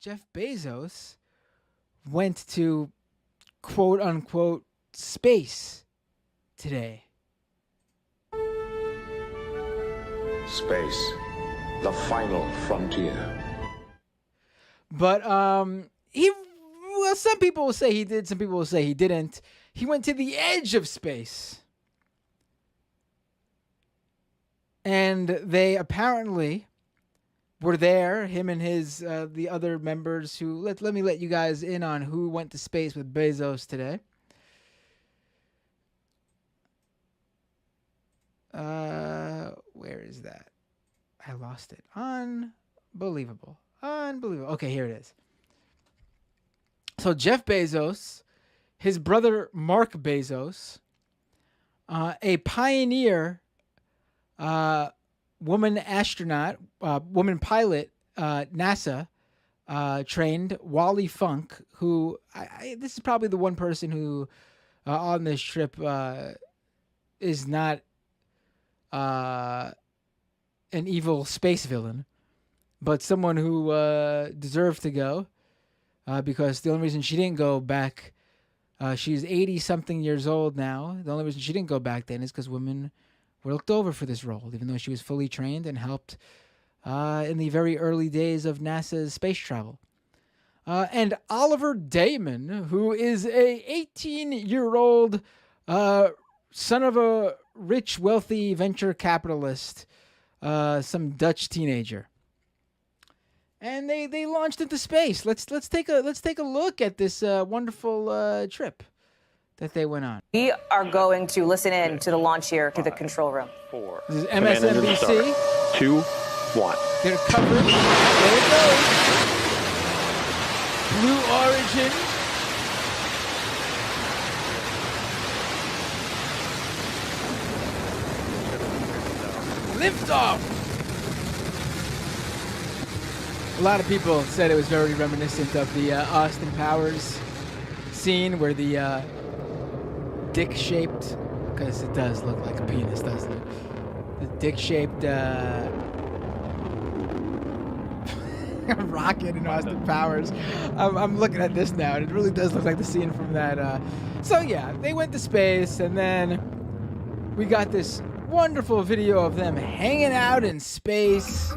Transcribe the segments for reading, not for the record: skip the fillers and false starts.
Jeff Bezos went to quote unquote space today. Space, the final frontier. But some people will say he did, some people will say he didn't. He went to the edge of space. And they apparently were there, him and his the other members who let me let you guys in on who went to space with Bezos today. Where is that? I lost it. Unbelievable. Okay, here it is. So Jeff Bezos, his brother Mark Bezos, a pioneer woman astronaut, woman pilot, NASA trained, Wally Funk, who this is probably the one person who on this trip is not an evil space villain, but someone who deserved to go because the only reason she didn't go back, she's 80-something years old now. The only reason she didn't go back then is because women were looked over for this role, even though she was fully trained and helped in the very early days of NASA's space travel. And Oliver Damon, who is a 18-year-old son of a rich, wealthy venture capitalist, some Dutch teenager. And they launched into space. Let's take a look at this wonderful trip that they went on. We are going to listen in to the launch here to the control room. 4. This is MSNBC. 2, 1. They're covered. There it goes. Blue Origin. Liftoff. A lot of people said it was very reminiscent of the Austin Powers scene where the dick-shaped, because it does look like a penis, doesn't it? The dick-shaped rocket in Austin Powers. I'm looking at this now, and it really does look like the scene from that. So yeah, they went to space, and then we got this wonderful video of them hanging out in space.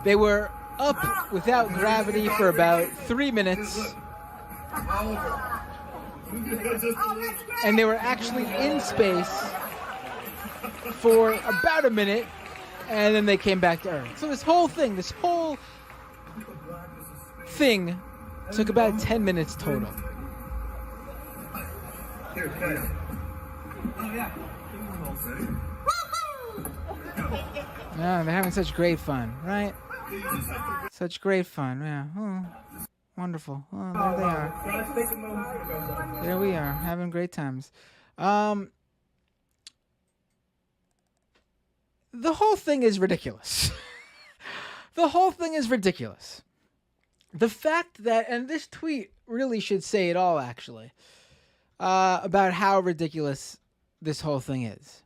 They were up without gravity for about 3 minutes. And they were actually in space for about a minute, and then they came back to Earth. So this whole thing took about 10 minutes total. Yeah, they're having such great fun, right? Such great fun, yeah. Oh, wonderful. Oh, there they are. There we are, having great times. The whole thing is ridiculous. The whole thing is ridiculous. The fact that, and this tweet really should say it all, actually, about how ridiculous this whole thing is.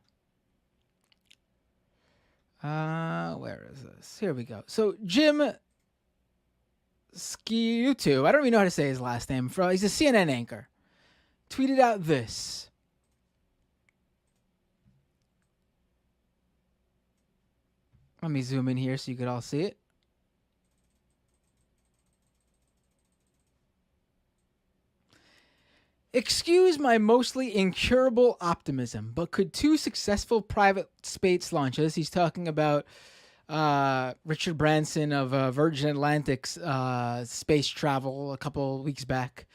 Where is this? Here we go. So Jim Sciutto, I don't even know how to say his last name. He's a CNN anchor. Tweeted out this. Let me zoom in here so you could all see it. Excuse my mostly incurable optimism, but could 2 successful private space launches, he's talking about Richard Branson of Virgin Atlantic's space travel a couple weeks back,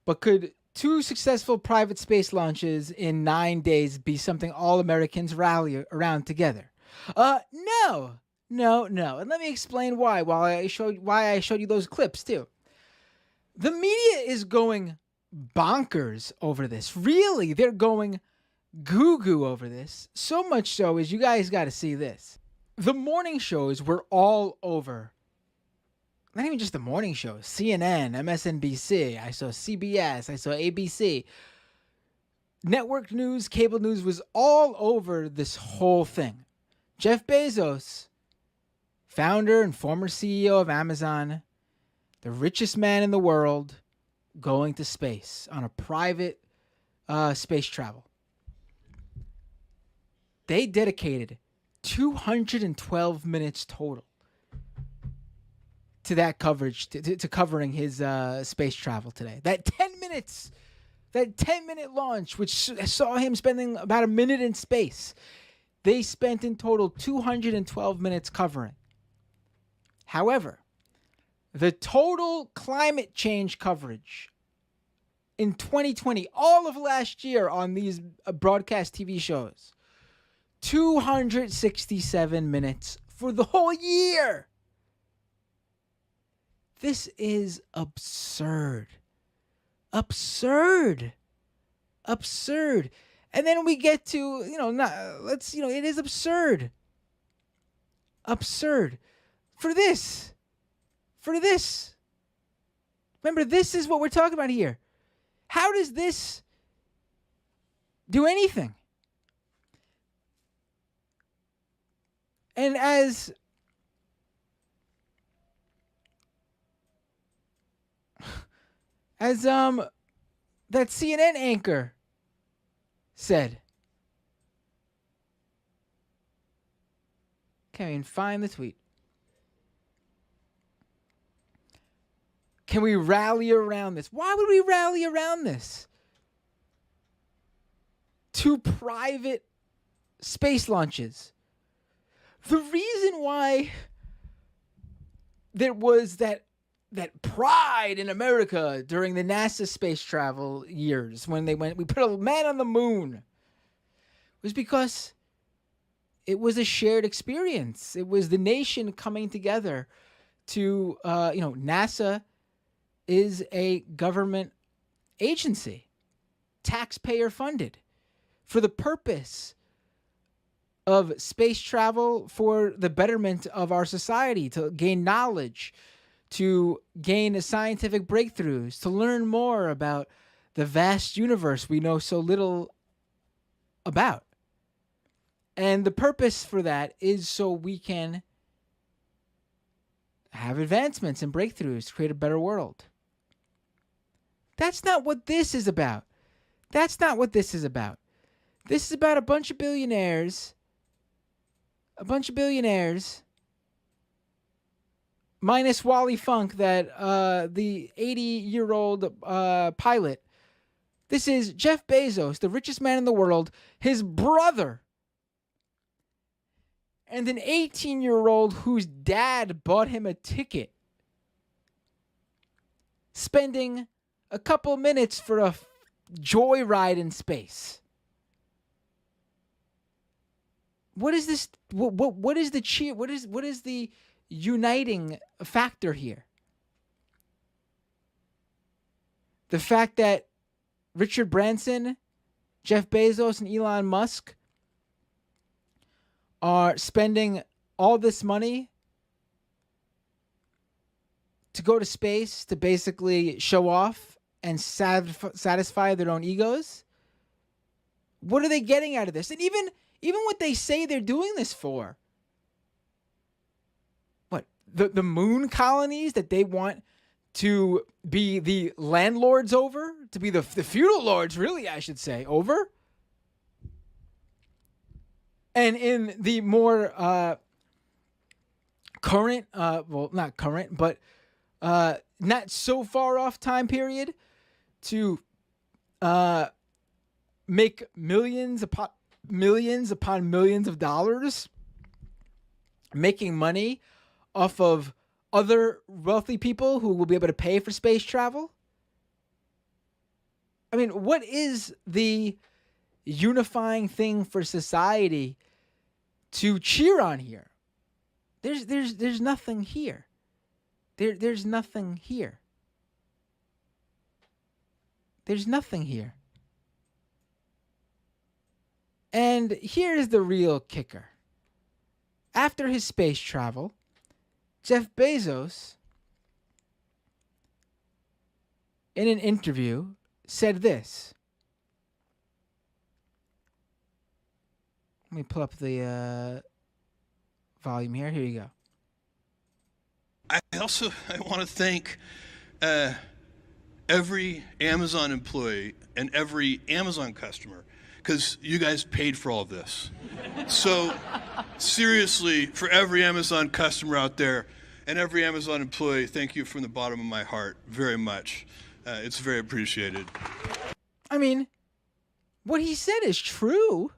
but could 2 successful private space launches in 9 days be something all Americans rally around together? No. And let me explain why, why I showed you those clips too. The media is going bonkers over this. Really, they're going goo-goo over this. So much so is you guys got to see this. The morning shows were all over. Not even just the morning shows. CNN, MSNBC, I saw CBS, I saw ABC. Network news, cable news was all over this whole thing. Jeff Bezos, founder and former CEO of Amazon, the richest man in the world, going to space on a private space travel. They dedicated 212 minutes total to that coverage, to covering his space travel today. That 10-minute launch, which saw him spending about a minute in space, they spent in total 212 minutes covering. However, the total climate change coverage in 2020, all of last year on these broadcast TV shows, 267 minutes for the whole year. This is absurd. Absurd. And then we get to, it is absurd. Absurd. For this. Remember, this is what we're talking about here. How does this do anything? And as that CNN anchor said, can't even find the tweet. Can we rally around this? Why would we rally around this? 2 private space launches. The reason why there was that pride in America during the NASA space travel years when we put a man on the moon was because it was a shared experience. It was the nation coming together to, NASA is a government agency, taxpayer funded, for the purpose of space travel for the betterment of our society, to gain knowledge, to gain scientific breakthroughs, to learn more about the vast universe we know so little about. And the purpose for that is so we can have advancements and breakthroughs to create a better world. That's not what this is about. This is about a bunch of billionaires. Minus Wally Funk, that the 80-year-old pilot. This is Jeff Bezos, the richest man in the world, his brother, and an 18-year-old whose dad bought him a ticket, spending a couple minutes for a joyride in space. What is this? What is the cheer? What is the uniting factor here? The fact that Richard Branson, Jeff Bezos, and Elon Musk are spending all this money to go to space to basically show off and satisfy their own egos. What are they getting out of this? And even what they say they're doing this for. What? The moon colonies that they want to be the landlords over? To be the feudal lords, really, I should say, over? And in the more current, not current, but not so far off time period, to make millions upon millions of dollars, making money off of other wealthy people who will be able to pay for space travel? I mean, what is the unifying thing for society to cheer on here? There's nothing here. There's nothing here. There's nothing here. And here's the real kicker. After his space travel, Jeff Bezos, in an interview, said this. Let me pull up the volume here. Here you go. I want to thank every Amazon employee and every Amazon customer, because you guys paid for all this. So seriously, for every Amazon customer out there and every Amazon employee, thank you from the bottom of my heart very much. It's very appreciated. I mean, what he said is true,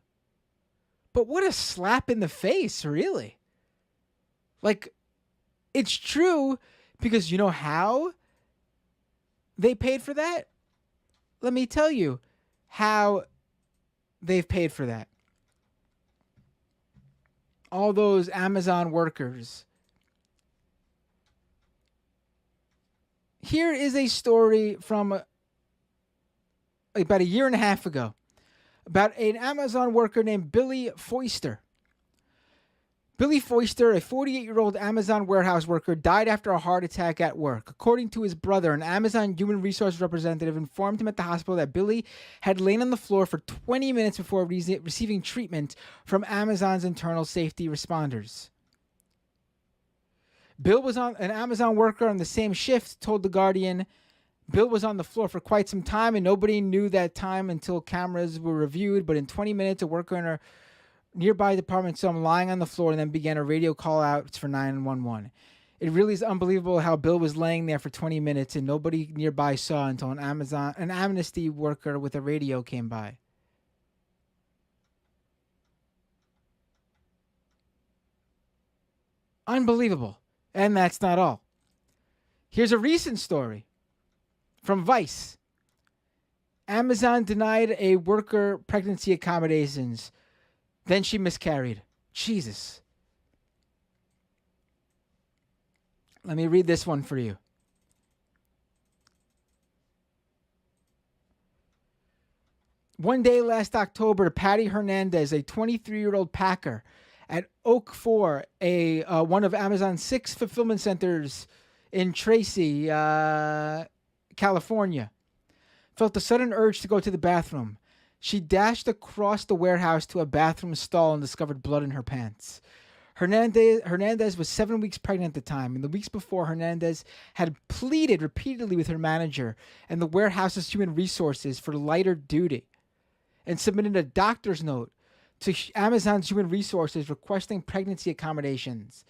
but what a slap in the face, really. Like, it's true because you know how they paid for that? Let me tell you how they've paid for that. All those Amazon workers. Here is a story from about a year and a half ago about an Amazon worker named Billy Foister. Billy Foister, a 48-year-old Amazon warehouse worker, died after a heart attack at work. According to his brother, an Amazon human resource representative informed him at the hospital that Billy had lain on the floor for 20 minutes before receiving treatment from Amazon's internal safety responders. Bill was an Amazon worker on the same shift, told The Guardian. Bill was on the floor for quite some time, and nobody knew that time until cameras were reviewed. But in 20 minutes, a worker in a nearby department saw him lying on the floor and then began a radio call outs for 911. It really is unbelievable how Bill was laying there for 20 minutes and nobody nearby saw until an Amnesty worker with a radio came by. Unbelievable. And that's not all. Here's a recent story from Vice. Amazon denied a worker pregnancy accommodations. Then she miscarried. Jesus. Let me read this one for you. One day last October, Patty Hernandez, a 23-year-old packer at Oak 4, one of Amazon's 6 fulfillment centers in Tracy, California, felt a sudden urge to go to the bathroom. She dashed across the warehouse to a bathroom stall and discovered blood in her pants. Hernandez was 7 weeks pregnant at the time. In the weeks before, Hernandez had pleaded repeatedly with her manager and the warehouse's human resources for lighter duty and submitted a doctor's note to Amazon's human resources requesting pregnancy accommodations.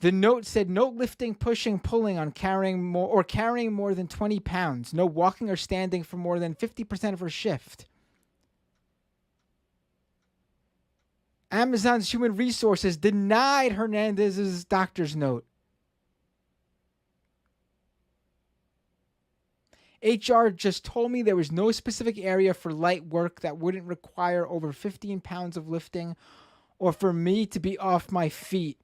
The note said no lifting, pushing, pulling on carrying more than 20 pounds, no walking or standing for more than 50% of her shift. Amazon's human resources denied Hernandez's doctor's note. HR just told me there was no specific area for light work that wouldn't require over 15 pounds of lifting or for me to be off my feet.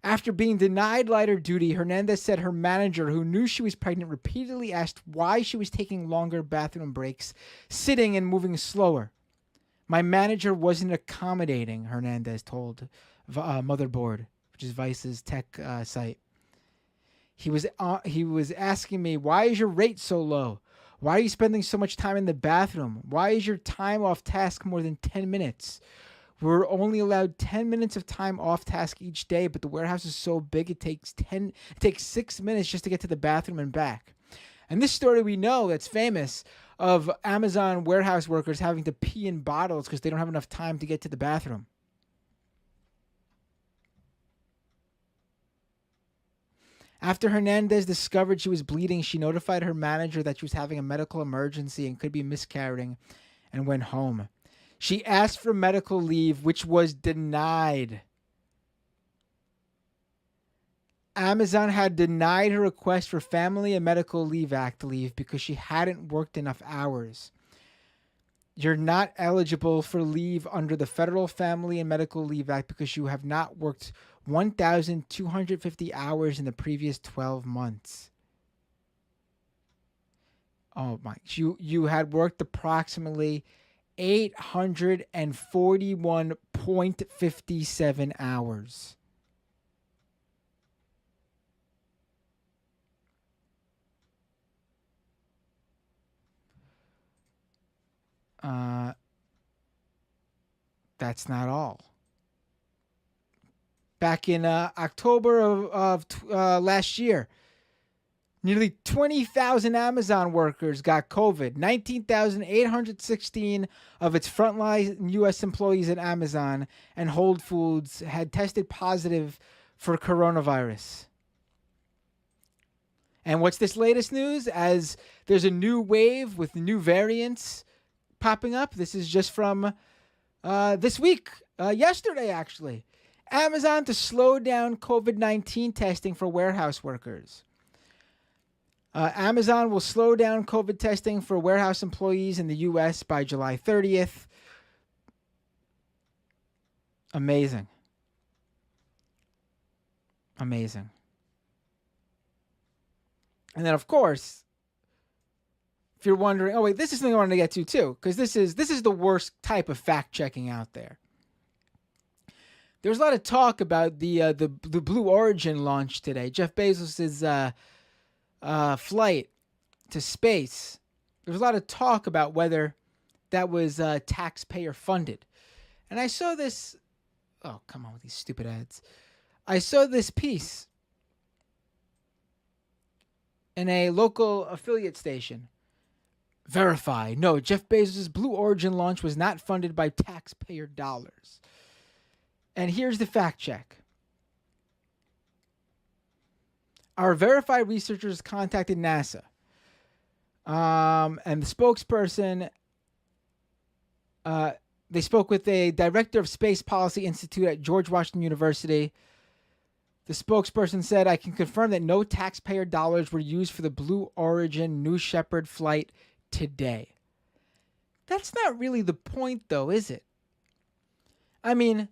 After being denied lighter duty, Hernandez said her manager, who knew she was pregnant, repeatedly asked why she was taking longer bathroom breaks, sitting and moving slower. My manager wasn't accommodating, Hernandez told Motherboard, which is Vice's tech site. He was asking me, why is your rate so low? Why are you spending so much time in the bathroom? Why is your time off task more than 10 minutes? We're only allowed 10 minutes of time off task each day, but the warehouse is so big it takes 6 minutes just to get to the bathroom and back. And this story we know that's famous of Amazon warehouse workers having to pee in bottles because they don't have enough time to get to the bathroom. After Hernandez discovered she was bleeding, she notified her manager that she was having a medical emergency and could be miscarrying and went home. She asked for medical leave, which was denied. Amazon had denied her request for Family and Medical Leave Act leave because she hadn't worked enough hours. You're not eligible for leave under the Federal Family and Medical Leave Act because you have not worked 1,250 hours in the previous 12 months. Oh my, you had worked approximately 841.57 hours. That's not all. back in October of last year. Nearly 20,000 Amazon workers got COVID. 19,816 of its frontline U.S. employees at Amazon and Whole Foods had tested positive for coronavirus. And what's this latest news? As there's a new wave with new variants popping up. This is just from this week, yesterday actually. Amazon to slow down COVID-19 testing for warehouse workers. Amazon will slow down COVID testing for warehouse employees in the U.S. by July 30th. Amazing. Amazing. And then, of course, if you're wondering, oh wait, this is something I wanted to get to too, because this is the worst type of fact checking out there. There was a lot of talk about the Blue Origin launch today. Jeff Bezos's flight to space. There was a lot of talk about whether that was taxpayer funded. And I saw this. Oh, come on with these stupid ads. I saw this piece in a local affiliate station. Verify. No, Jeff Bezos' Blue Origin launch was not funded by taxpayer dollars. And here's the fact check. Our verified researchers contacted NASA. And the spokesperson, they spoke with a director of Space Policy Institute at George Washington University. The spokesperson said, I can confirm that no taxpayer dollars were used for the Blue Origin New Shepard flight today. That's not really the point, though, is it? I mean,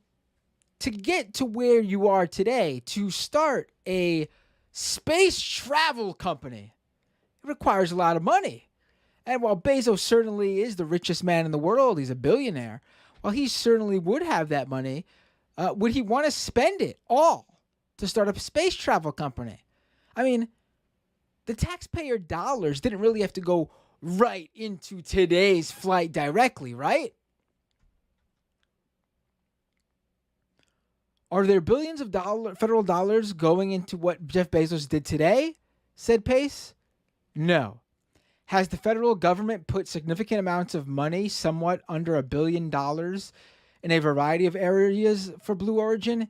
to get to where you are today, to start a space travel company, it requires a lot of money. And while Bezos certainly is the richest man in the world, he's a billionaire, while he certainly would have that money, would he want to spend it all to start a space travel company? I mean, the taxpayer dollars didn't really have to go right into today's flight directly, right? Are there billions of federal dollars going into what Jeff Bezos did today? Said Pace. No. Has the federal government put significant amounts of money, somewhat under $1 billion, in a variety of areas for Blue Origin?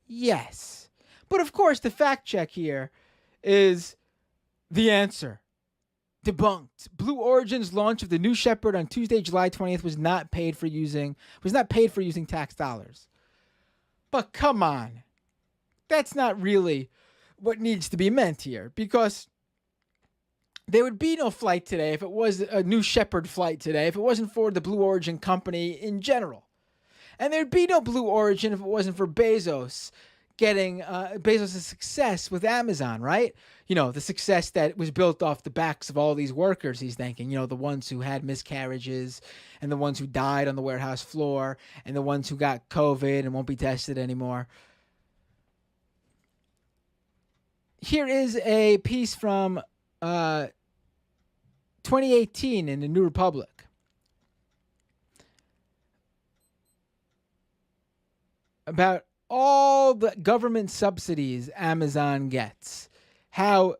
Yes. But of course, the fact check here is the answer. Debunked. Blue Origin's launch of the New Shepard on Tuesday, July 20th was not paid for using tax dollars. But come on, that's not really what needs to be meant here, because there would be no flight today if it was a New Shepard flight today, if it wasn't for the Blue Origin company in general. And there'd be no Blue Origin if it wasn't for Bezos getting Bezos' success with Amazon, right? You know, the success that was built off the backs of all these workers, he's thinking, you know, the ones who had miscarriages and the ones who died on the warehouse floor and the ones who got COVID and won't be tested anymore. Here is a piece from 2018 in the New Republic about all the government subsidies Amazon gets, how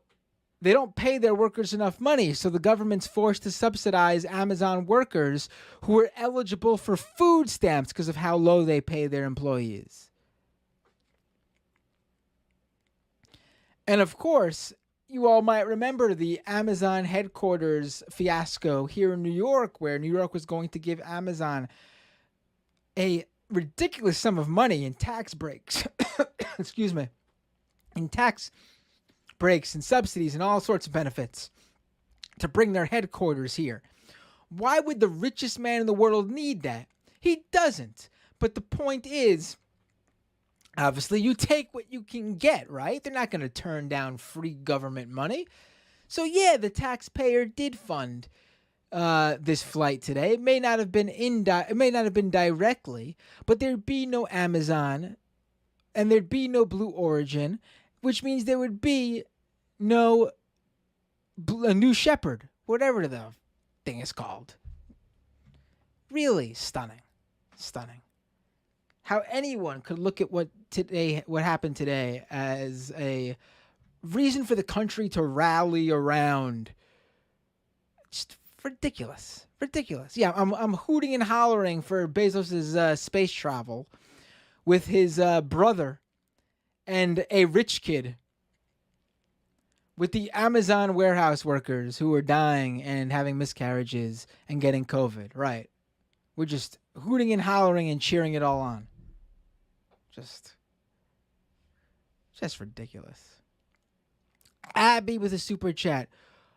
they don't pay their workers enough money, so the government's forced to subsidize Amazon workers who are eligible for food stamps because of how low they pay their employees. And of course, you all might remember the Amazon headquarters fiasco here in New York, where New York was going to give Amazon a ridiculous sum of money in tax breaks. Excuse me. In tax breaks and subsidies and all sorts of benefits to bring their headquarters here. Why would the richest man in the world need that? He doesn't. But the point is, obviously, you take what you can get, right? They're not going to turn down free government money. So yeah, the taxpayer did fund this flight today. It may not have been directly, but there'd be no Amazon and there'd be no Blue Origin, which means there would be no a New Shepard, whatever the thing is called. Really stunning. Stunning. how anyone could look at what happened today as a reason for the country to rally around. Just ridiculous. Ridiculous. Yeah, I'm hooting and hollering for Bezos's space travel with his brother and a rich kid, with the Amazon warehouse workers who are dying and having miscarriages and getting COVID. Right. We're just hooting and hollering and cheering it all on. Just ridiculous. Abby with a super chat.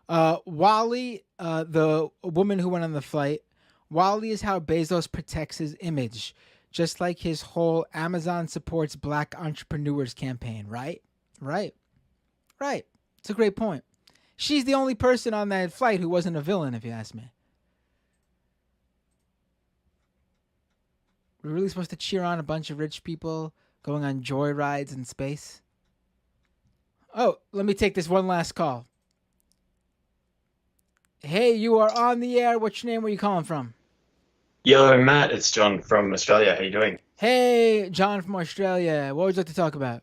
Wally, the woman who went on the flight, Wally is how Bezos protects his image, just like his whole Amazon supports black entrepreneurs campaign, right? Right. It's a great point. She's the only person on that flight who wasn't a villain, if you ask me. We're really supposed to cheer on a bunch of rich people going on joy rides in space? Oh, let me take this one last call. Hey, you are on the air. What's your name? Where are you calling from? Yo, Matt, it's John from Australia. How you doing? Hey, John from Australia. What would you like to talk about?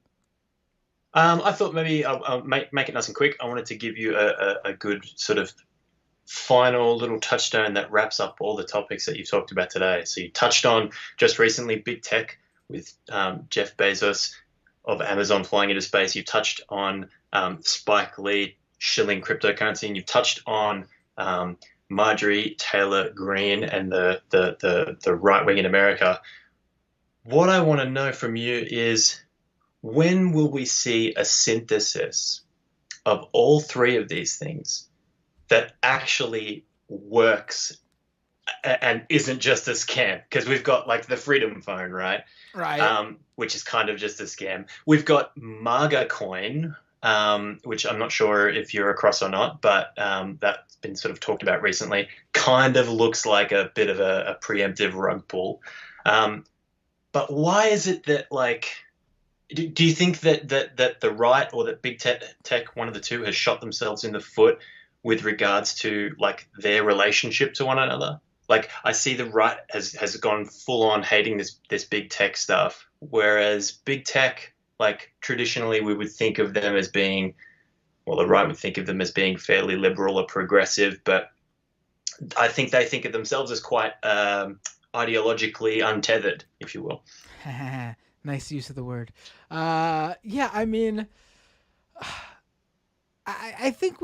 I thought maybe I'll make it nice and quick. I wanted to give you a good sort of final little touchstone that wraps up all the topics that you've talked about today. So you touched on just recently big tech with Jeff Bezos of Amazon flying into space. You touched on Spike Lee shilling cryptocurrency, and you've touched on Marjorie Taylor Greene and the right wing in America. What I want to know from you is, when will we see a synthesis of all three of these things that actually works and isn't just a scam? Because we've got like the Freedom Phone, right? Right. Which is kind of just a scam. We've got MAGA coin, which I'm not sure if you're across or not, but that's been sort of talked about recently. Kind of looks like a bit of a preemptive rug pull. But why is it that, like, do you think that the right or that big tech, one of the two, has shot themselves in the foot with regards to like their relationship to one another? Like, I see the right has gone full on hating this big tech stuff, whereas big tech, like traditionally we would think of them as being, well, the right would think of them as being fairly liberal or progressive, but I think they think of themselves as quite ideologically untethered, if you will. Nice use of the word. Yeah, I mean, I think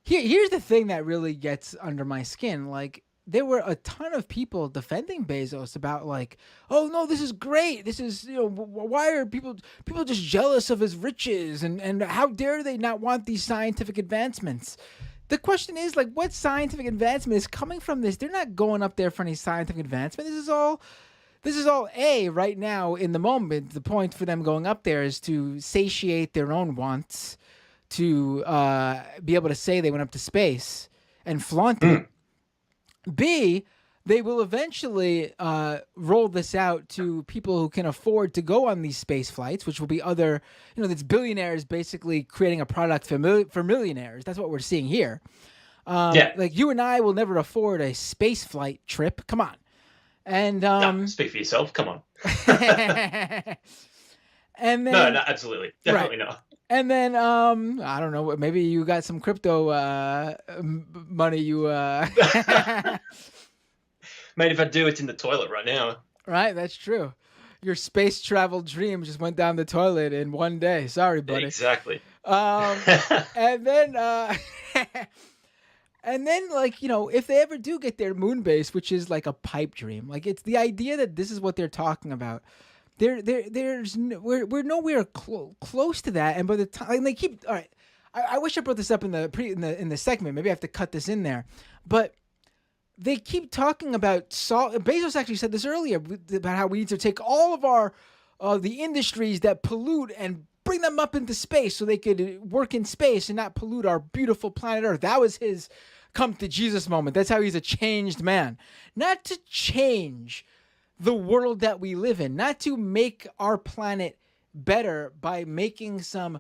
here's the thing that really gets under my skin. Like, there were a ton of people defending Bezos about, like, oh no, this is great. This is, why are people just jealous of his riches, and how dare they not want these scientific advancements? The question is, like, what scientific advancement is coming from this? They're not going up there for any scientific advancement. This is all right now in the moment. The point for them going up there is to satiate their own wants, to be able to say they went up to space and flaunt it. B, they will eventually roll this out to people who can afford to go on these space flights, which will be other, that's billionaires basically creating a product for millionaires. That's what we're seeing here. Like, you and I will never afford a space flight trip. Come on. And no, speak for yourself. Come on. And then, no, absolutely, definitely right. not. And then I don't know, maybe you got some crypto money. You mate, if I do, it's in the toilet right now. Right, that's true. Your space travel dream just went down the toilet in one day. Sorry, buddy. Exactly. And then. And then, like, if they ever do get their moon base, which is like a pipe dream, like, it's the idea that this is what they're talking about. We're nowhere close to that. And by the time they keep, all right, I wish I brought this up in the segment. Maybe I have to cut this in there, but they keep talking about Bezos actually said this earlier about how we need to take all of our the industries that pollute and bring them up into space so they could work in space and not pollute our beautiful planet Earth. That was his come to Jesus moment. That's how he's a changed man. Not to change the world that we live in, not to make our planet better by making some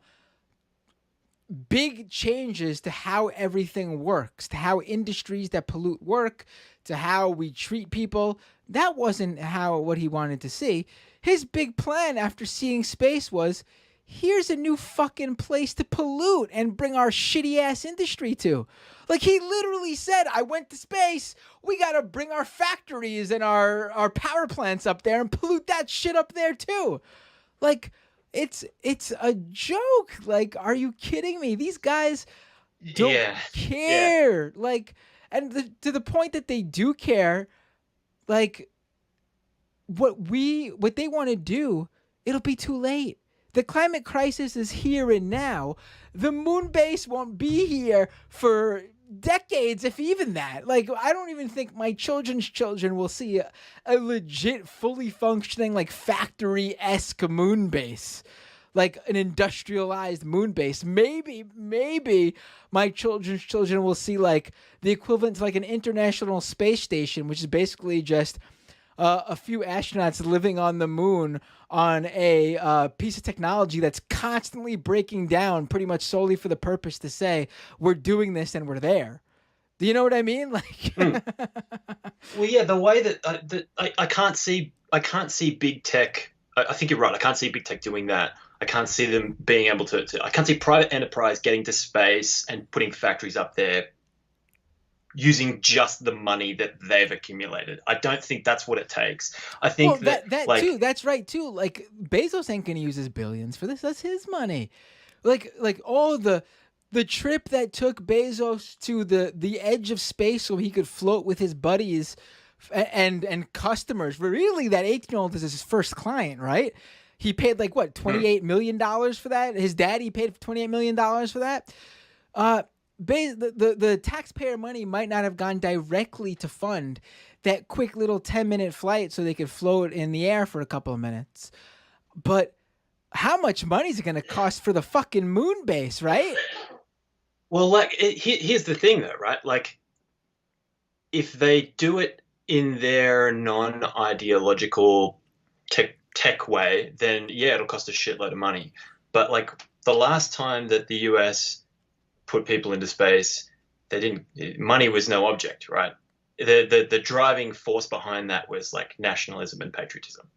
big changes to how everything works, to how industries that pollute work, to how we treat people. That wasn't what he wanted to see. His big plan after seeing space was, here's a new fucking place to pollute and bring our shitty ass industry to. Like, he literally said, I went to space. We got to bring our factories and our power plants up there and pollute that shit up there too. Like, it's a joke. Like, are you kidding me? These guys don't care. Yeah. Like, and to the point that they do care, like, what they want to do, it'll be too late. The climate crisis is here and now. The moon base won't be here for decades, if even that. Like, I don't even think my children's children will see a legit, fully functioning, like, factory-esque moon base. Like, an industrialized moon base. Maybe my children's children will see, like, the equivalent to, like, an international space station, which is basically just a few astronauts living on the moon on a piece of technology that's constantly breaking down, pretty much solely for the purpose to say, we're doing this and we're there. Do you know what I mean? Like, well, yeah, the way that I can't see big tech. I think you're right. I can't see big tech doing that. I can't see them being able to I can't see private enterprise getting to space and putting factories up there using just the money that they've accumulated. I don't think that's what it takes. I think that like, too. That's right too. Like, Bezos ain't gonna use his billions for this. That's his money. Like all the trip that took Bezos to the edge of space so he could float with his buddies and customers. Really, that 18-year-old is his first client, right? He paid like what, $28 million for that. His daddy paid $28 million for that. The taxpayer money might not have gone directly to fund that quick little 10-minute flight so they could float in the air for a couple of minutes. But how much money is it going to cost for the fucking moon base, right? Well, like, here's the thing though, right? Like, if they do it in their non-ideological tech way, then yeah, it'll cost a shitload of money. But like, the last time that the US put people into space, money was no object, right? The driving force behind that was like nationalism and patriotism.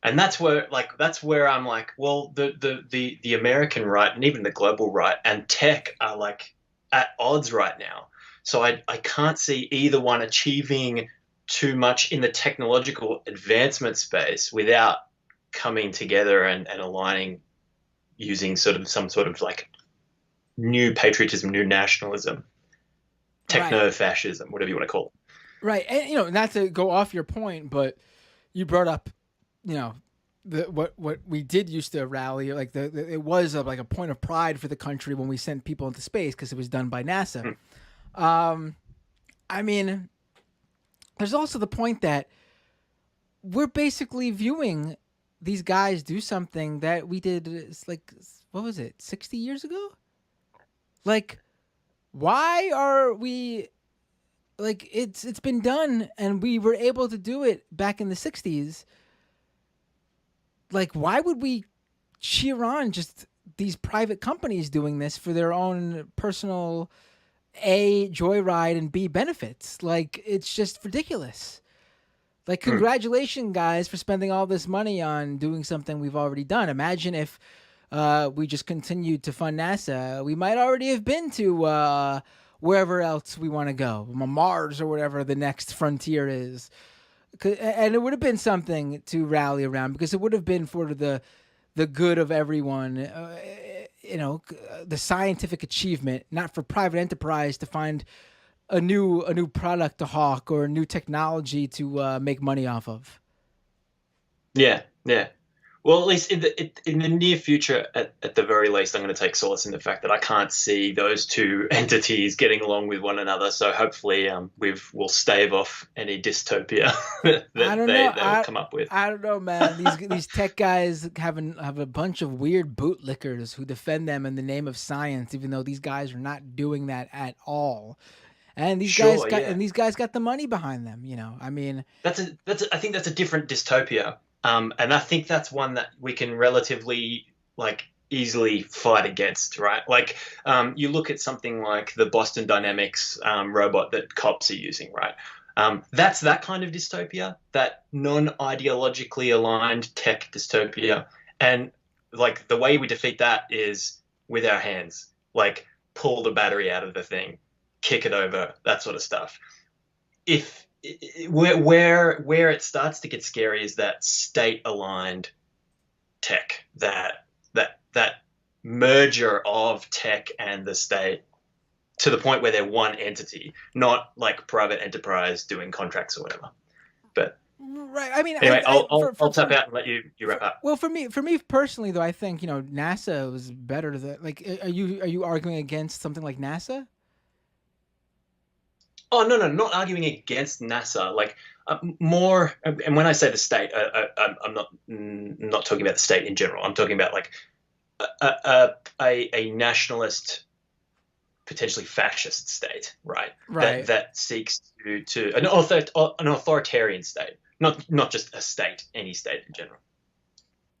And that's where I'm like, well, the American right and even the global right and tech are like at odds right now. So I can't see either one achieving too much in the technological advancement space without coming together and aligning using some sort of like new patriotism, new nationalism, techno-fascism, whatever you want to call it. Right. And, not to go off your point, but you brought up, what we did used to rally, like it was like a point of pride for the country when we sent people into space because it was done by NASA. I mean, there's also the point that we're basically viewing these guys do something that we did, like, what was it, 60 years ago? Like, why are we, like, it's been done and we were able to do it back in the 60s. Like, why would we cheer on just these private companies doing this for their own personal A, joyride, and B, benefits? Like, it's just ridiculous. Like, congratulations, guys, for spending all this money on doing something we've already done. Imagine if we just continued to fund NASA. We might already have been to wherever else we want to go, Mars or whatever the next frontier is. And it would have been something to rally around because it would have been for the good of everyone, the scientific achievement, not for private enterprise to find a new product to hawk or a new technology to make money off of. Yeah. Well, at least in the near future, at the very least, I'm going to take solace in the fact that I can't see those two entities getting along with one another. So hopefully, we'll stave off any dystopia that they'll come up with. I don't know, man. These tech guys have a bunch of weird bootlickers who defend them in the name of science, even though these guys are not doing that at all. And these guys got the money behind them. I mean, I think that's a different dystopia. And I think that's one that we can relatively, like, easily fight against, right? Like you look at something like the Boston Dynamics robot that cops are using, right? That's that kind of dystopia, that non-ideologically aligned tech dystopia. And like the way we defeat that is with our hands, like pull the battery out of the thing, kick it over, that sort of stuff. If where it starts to get scary is that state-aligned tech, that merger of tech and the state to the point where they're one entity, not like private enterprise doing contracts or whatever. But Right. I mean, anyway, for I'll tap out and let you wrap up. Well, for me personally, though, I think NASA was better than like. Are you arguing against something like NASA? Oh no, not arguing against NASA. Like more, and when I say the state, I'm not talking about the state in general. I'm talking about like a nationalist, potentially fascist state, right? Right. That seeks to an authoritarian state, not just a state, any state in general.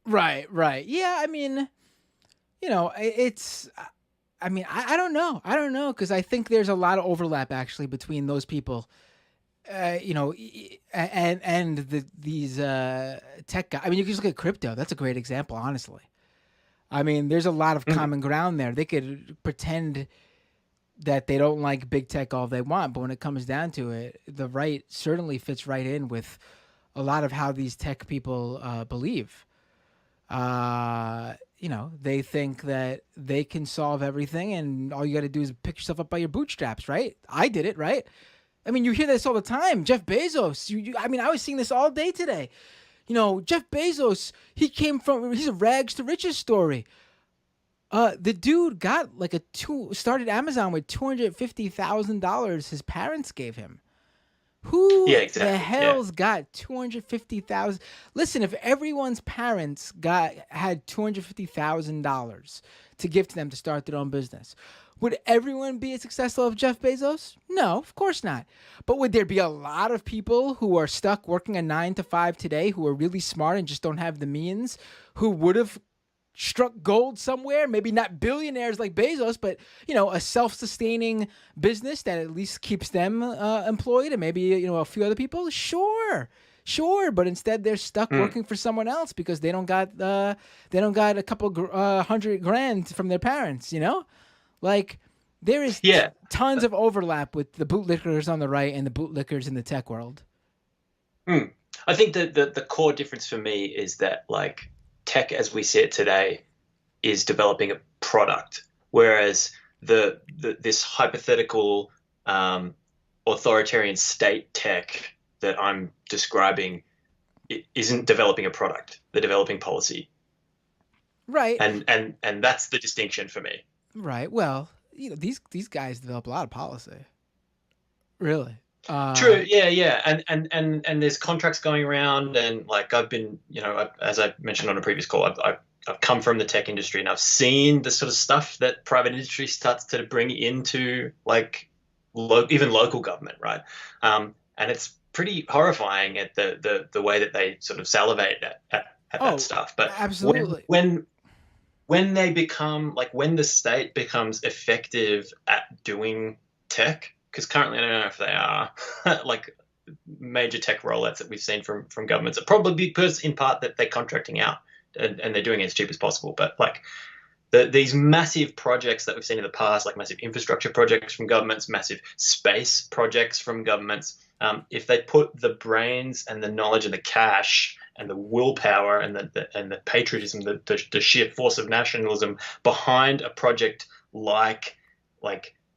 Right. Right. Yeah. I mean, it's. I mean, I don't know. I don't know because I think there's a lot of overlap actually between those people, and these tech guys. I mean, you can just look at crypto. That's a great example, honestly. I mean, there's a lot of common ground there. They could pretend that they don't like big tech all they want, but when it comes down to it, the right certainly fits right in with a lot of how these tech people believe. They think that they can solve everything and all you got to do is pick yourself up by your bootstraps, right? I did it, right? I mean, you hear this all the time. Jeff Bezos, I mean, I was seeing this all day today. Jeff Bezos, he's a rags to riches story. The dude got like started Amazon with $250,000 his parents gave him. Who the hell's got $250,000? Listen, if everyone's parents had $250,000 to give to them to start their own business, would everyone be as successful as Jeff Bezos? No, of course not. But would there be a lot of people who are stuck working a 9 to 5 today who are really smart and just don't have the means, who would have struck gold somewhere? Maybe not billionaires like Bezos, but a self-sustaining business that at least keeps them employed, and maybe a few other people. Sure, but instead they're stuck working for someone else because they don't got a couple $100,000 from their parents. Like there is tons of overlap with the bootlickers on the right and the bootlickers in the tech world. I think that the core difference for me is that like tech as we see it today is developing a product, whereas this hypothetical authoritarian state tech that I'm describing isn't developing a product. They're developing policy. Right. And that's the distinction for me. Right. Well, these guys develop a lot of policy. Really. True. Yeah. And there's contracts going around, and like I've been, as I mentioned on a previous call, I've come from the tech industry and I've seen the sort of stuff that private industry starts to bring into like even local government, right? And it's pretty horrifying at the way that they sort of salivate at that stuff. But absolutely. When they become like when the state becomes effective at doing tech, because currently I don't know if they are like major tech rollouts that we've seen from governments, are probably because in part that they're contracting out and they're doing it as cheap as possible. But like these massive projects that we've seen in the past, like massive infrastructure projects from governments, massive space projects from governments, if they put the brains and the knowledge and the cash and the willpower and the patriotism, the sheer force of nationalism behind a project like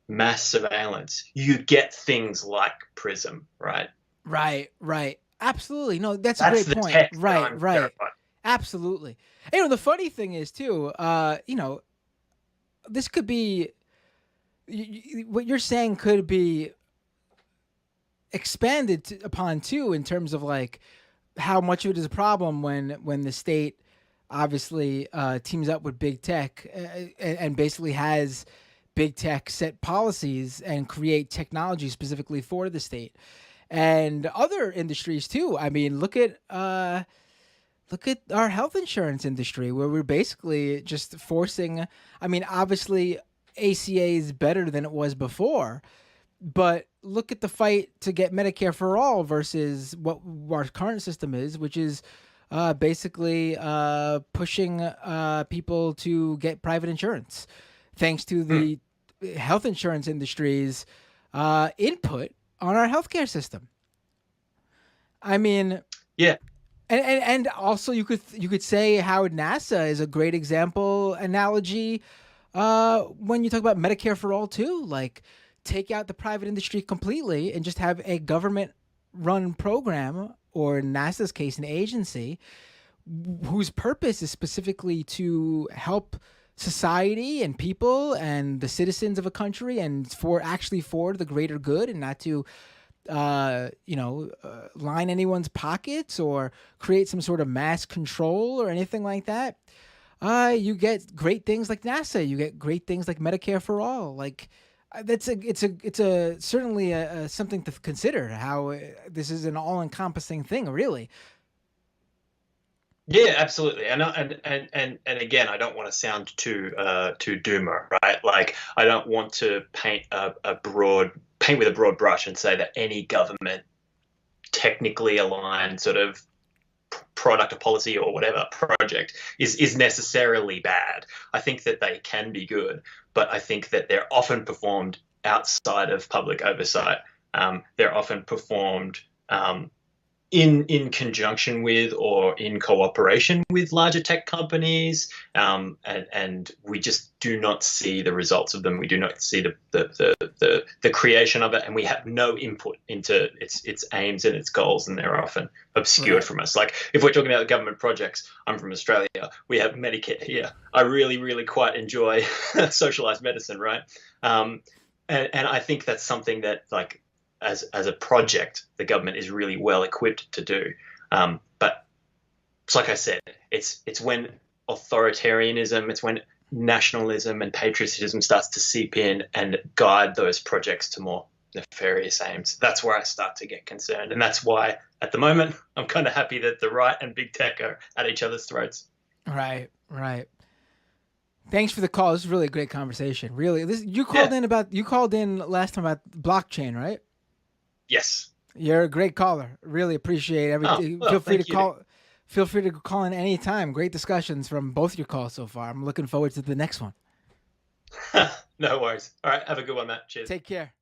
mass surveillance, you get things like PRISM, right? Right. Absolutely. No, that's a great point. Right. Terrified. Absolutely. The funny thing is too, this could be what you're saying could be expanded upon too, in terms of like how much of it is a problem when the state obviously teams up with big tech and basically has big tech set policies and create technology specifically for the state and other industries too. I mean, look at look at our health insurance industry, where we're basically just forcing. I mean, obviously, ACA is better than it was before, but look at the fight to get Medicare for all versus what our current system is, which is basically pushing people to get private insurance, thanks to the health insurance industry's input on our healthcare system. I mean, Yeah. and also you could say how NASA is a great analogy when you talk about Medicare for all too. Like, take out the private industry completely and just have a government run program, or in NASA's case, an agency whose purpose is specifically to help society and people and the citizens of a country, and for the greater good, and not to line anyone's pockets or create some sort of mass control or anything like that. You get great things like NASA. You get great things like Medicare for all. Like, it's certainly something to consider. How this is an all-encompassing thing, really. Yeah, absolutely. And again, I don't want to sound too doomer, right? Like, I don't want to paint with a broad brush and say that any government technically aligned sort of product or policy or whatever project is necessarily bad. I think that they can be good, but I think that they're often performed outside of public oversight. They're often performed in conjunction with or in cooperation with larger tech companies, and we just do not see the results of them. We do not see the creation of it, and we have no input into its aims and its goals, and they're often obscured from us. Like, if we're talking about government projects, I'm from Australia. We have Medicare here. I really, really quite enjoy socialized medicine, right? And I think that's something that, like, as a project, the government is really well equipped to do. But it's like I said, it's when authoritarianism, it's when nationalism and patriotism starts to seep in and guide those projects to more nefarious aims. That's where I start to get concerned. And that's why, at the moment, I'm kind of happy that the right and big tech are at each other's throats. Right. Thanks for the call. This is really a great conversation. Really, you called in last time about blockchain, right? Yes. You're a great caller. Really appreciate everything. Feel free to call in any time. Great discussions from both your calls so far. I'm looking forward to the next one. No worries. All right. Have a good one, Matt. Cheers. Take care.